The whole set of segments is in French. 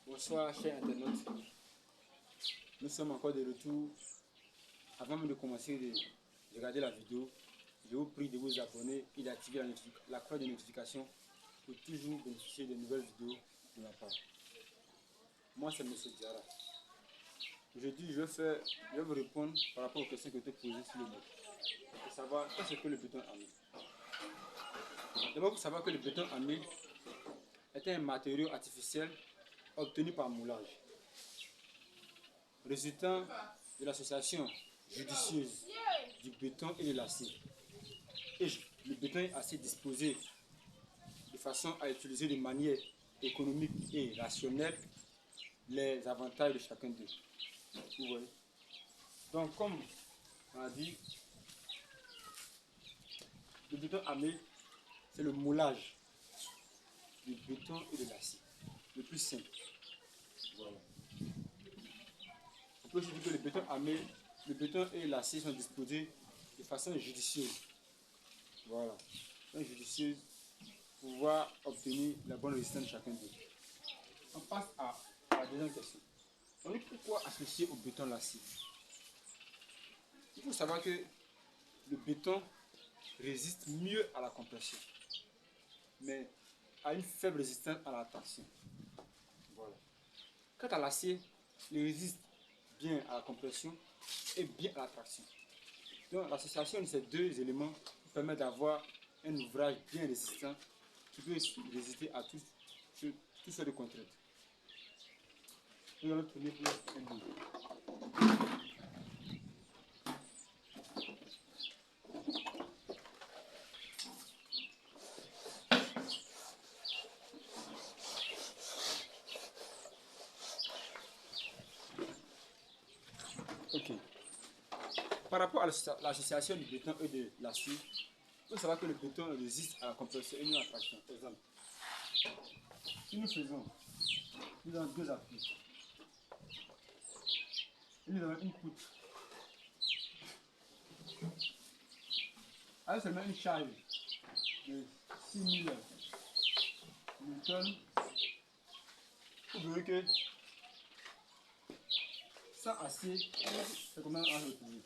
Bonsoir chers internautes, nous sommes encore de retour. Avant même de commencer de regarder la vidéo, je vous prie de vous abonner et d'activer la cloche de notification pour toujours bénéficier de nouvelles vidéos de ma part. Moi c'est M. Diarra. Aujourd'hui je vais vous répondre par rapport aux questions qui ont été posées sur le net. Pour savoir qu'est-ce que le béton armé. D'abord, il faut savoir que le béton armé est un matériau artificiel obtenu par moulage, résultant de l'association judicieuse du béton et de l'acier. Et le béton est assez disposé de façon à utiliser de manière économique et rationnelle les avantages de chacun d'eux. Vous voyez? Donc, comme on a dit, le béton armé, c'est le moulage du béton et de l'acier, le plus simple. Voilà. On peut aussi dire que le béton armé, le béton et l'acier sont disposés de façon judicieuse. Voilà. Donc judicieuse pour pouvoir obtenir la bonne résistance de chacun d'eux. On passe à la deuxième question. On dit pourquoi associer au béton l'acier? Il faut savoir que le béton résiste mieux à la compression, mais a une faible résistance à la traction. Voilà. Quant à l'acier, il résiste bien à la compression et bien à la traction. Donc l'association de ces deux éléments permet d'avoir un ouvrage bien résistant qui peut résister à toutes sortes de contraintes. Nous allons tourner pour un bout. Ok. Par rapport à l'association du béton et de l'acier, il faut savoir que le béton résiste à la compression et non à la traction. Par exemple, si nous avons deux appuis, et nous avons une poutre, avec seulement une charge de 6000 newtons, vous verrez que sans acier, c'est comment on va l'utiliser.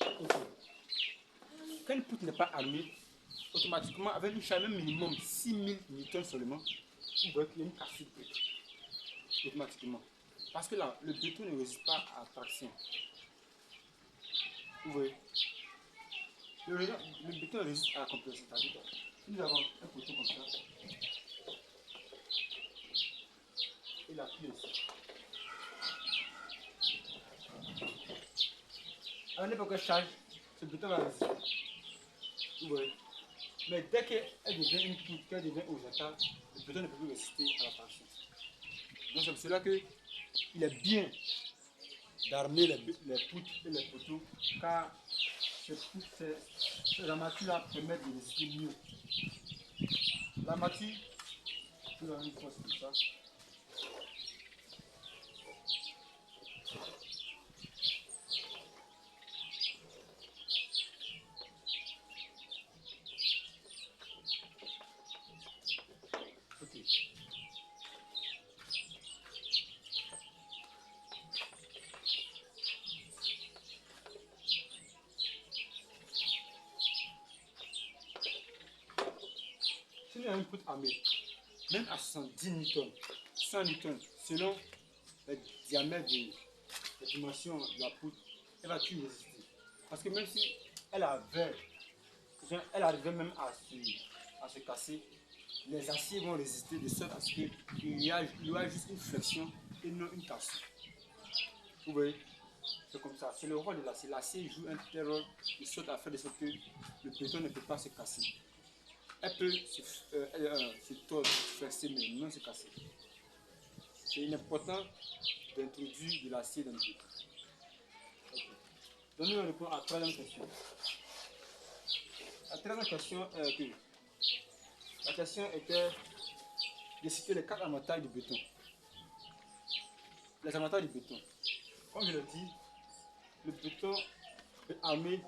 Okay. Quand une poutre n'est pas armée, automatiquement, avec une charge minimum 6000 newtons seulement, vous voyez qu'il y a une cassure automatiquement. Parce que là, le béton ne résiste pas à la traction. Vous voyez, le béton résiste à la compression. C'est-à-dire que nous avons un poteau comme ça, et l'appui ici. À n'importe quelle charge, ce béton va résister. Vous voyez. Mais dès qu'elle devient une poutre, qu'elle devient horizontale, le béton ne peut plus résister à la traction. Donc c'est pour cela qu'il est bien d'armer les poutres et les poteaux, car ces armatures-là permettent de résister mieux. L'armature, nous avons une force comme ça. Ok. Si nous avons une poutre armée, même à 110 newtons, 100 newtons, selon le diamètre de la dimension de la poutre, elle va toujours résister. Parce que même si elle arrivait même à se casser, les aciers vont résister de sorte à ce qu'il y aura juste une flexion et non une cassure. Vous voyez, c'est comme ça. C'est le rôle de l'acier. L'acier joue un tel rôle de sorte à faire de sorte que le béton ne peut pas se casser. elle peut se tordre, se fixer, mais non se casser. C'est important d'introduire de l'acier dans le béton. Okay. Donc nous répondons à la troisième question. La troisième question est que la question était de citer les 4 avantages du béton. Les avantages du béton. Comme je l'ai dit, le béton armé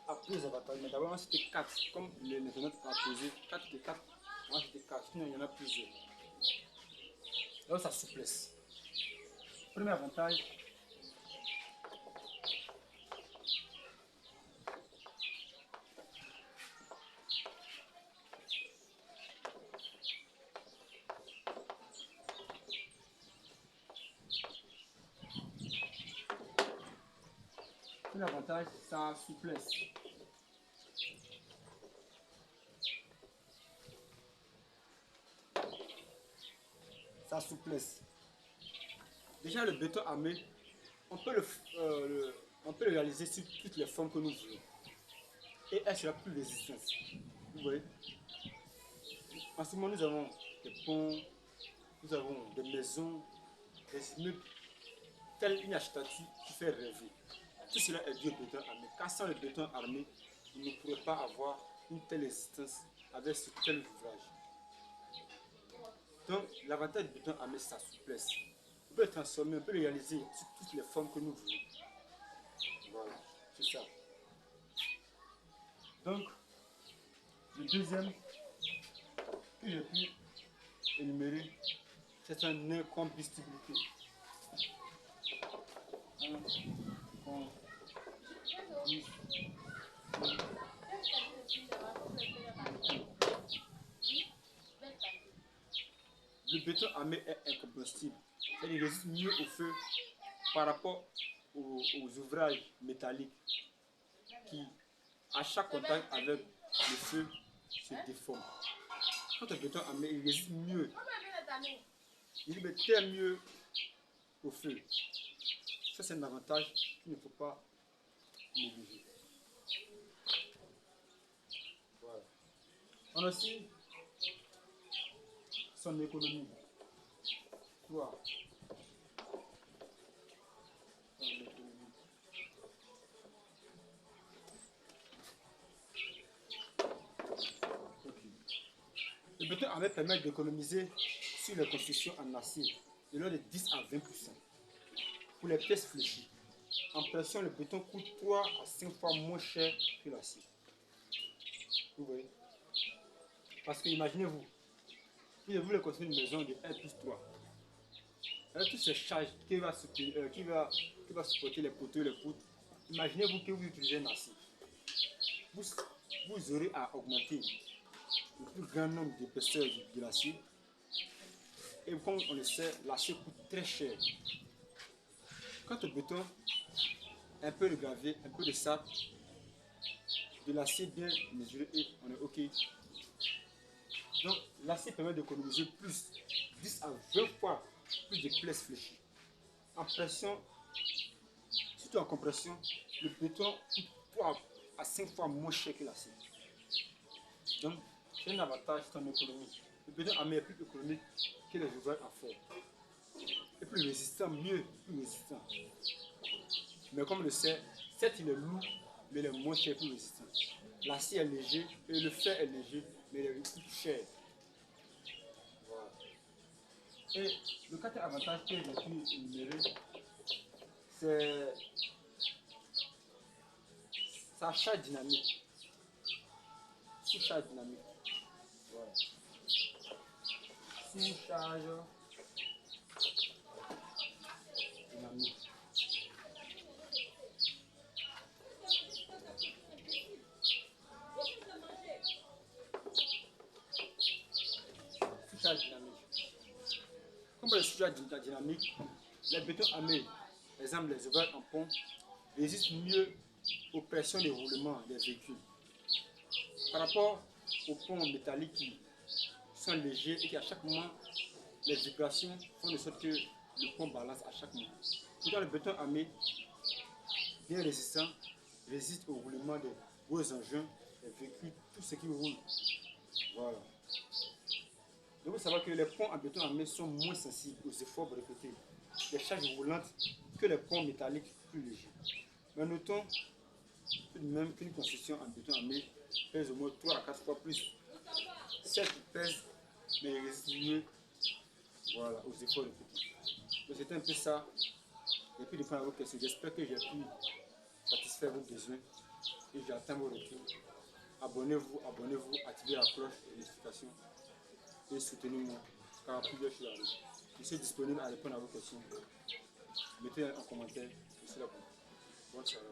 a plusieurs avantages, mais d'abord on va citer 4, comme l'internet a posé 4 de 4, on va citer 4, sinon il y en a plusieurs. Alors sa souplesse. Premier avantage, sa souplesse. Sa souplesse. Déjà le béton armé, on peut le réaliser sur toutes les formes que nous voulons. Et elle sera plus résistante. Vous voyez? En ce moment, nous avons des ponts, nous avons des maisons, des immeubles, telle une architecture qui fait rêver. Tout cela est dû au béton armé. Car sans le béton armé, on ne pourrait pas avoir une telle résistance avec ce tel ouvrage. Donc, l'avantage du béton armé, c'est sa souplesse. On peut le transformer, on peut le réaliser sur toutes les formes que nous voulons. Voilà, c'est ça. Donc, le deuxième que j'ai pu énumérer, c'est son incombustibilité. Le béton armé est incombustible. Il résiste mieux au feu par rapport aux ouvrages métalliques qui, à chaque contact avec le feu, se déforment. Quand le béton armé, il résiste mieux. Il résiste mieux au feu. Ça, c'est un avantage qu'il ne faut pas négliger. Voilà. On a aussi son économie. Voilà. Le béton armé permet d'économiser sur les constructions en acier de l'ordre de 10 à 20%. Pour les pièces fléchies, en pression, le béton coûte 3 à 5 fois moins cher que l'acier. Vous voyez? Parce que imaginez-vous, vous voulez construire une maison de 1+3. Avec toutes ces charges qui va supporter les poteaux et les poutres, imaginez-vous que vous utilisez un acier. Vous aurez à augmenter le plus grand nombre d'épaisseurs de l'acier. Et comme on le sait, l'acier coûte très cher. Quant au béton, un peu de gravier, un peu de sable, de l'acier bien mesuré et on est OK. Donc l'acier permet d'économiser plus, 10 à 20 fois plus de pièces fléchies. En pression, surtout en compression, le béton coûte 3 à 5 fois moins cher que l'acier. Donc c'est un avantage dans l'économie. Le béton armé est plus économique que les ouvrages à fer. Et plus résistant, mieux, plus résistant. Mais comme on le sait, certes il est lourd, mais il est moins cher, plus résistant. L'acier est léger et le fer est léger, mais il coûte cher. Voilà. Et le quatrième avantage que j'ai pu énumérer, c'est sa charge dynamique. Sous-charge dynamique. Voilà. Sous-charge dynamique. Sous-charge dynamique. Comme le sous-charge dynamique, les bétons armés, par exemple les ouvrages en pont, résistent mieux aux pressions de roulement des véhicules. Par rapport aux ponts métalliques qui sont légers et qui à chaque moment, les vibrations font de sorte que le pont balance à chaque moment. Pourtant, le béton armé, bien résistant, résiste au roulement des gros engins, des véhicules, tout ce qui roule. Voilà. faut savoir que les ponts en béton armé sont moins sensibles aux efforts répétés, les charges roulantes que les ponts métalliques plus légers. Mais notons tout de même qu'une construction en béton armé pèse au moins 3 à 4 fois plus. Certes, il pèse, mais il résiste mieux, voilà, aux efforts répétés. Donc c'était un peu ça. Et puis répondre à vos questions. J'espère que j'ai pu satisfaire vos besoins et j'attends vos retours. Abonnez-vous, activez la cloche de notification et soutenez-moi car plusieurs choses arrivent. Je suis disponible à répondre à vos questions. Mettez un commentaire, je suis là pour vous. Bonne soirée.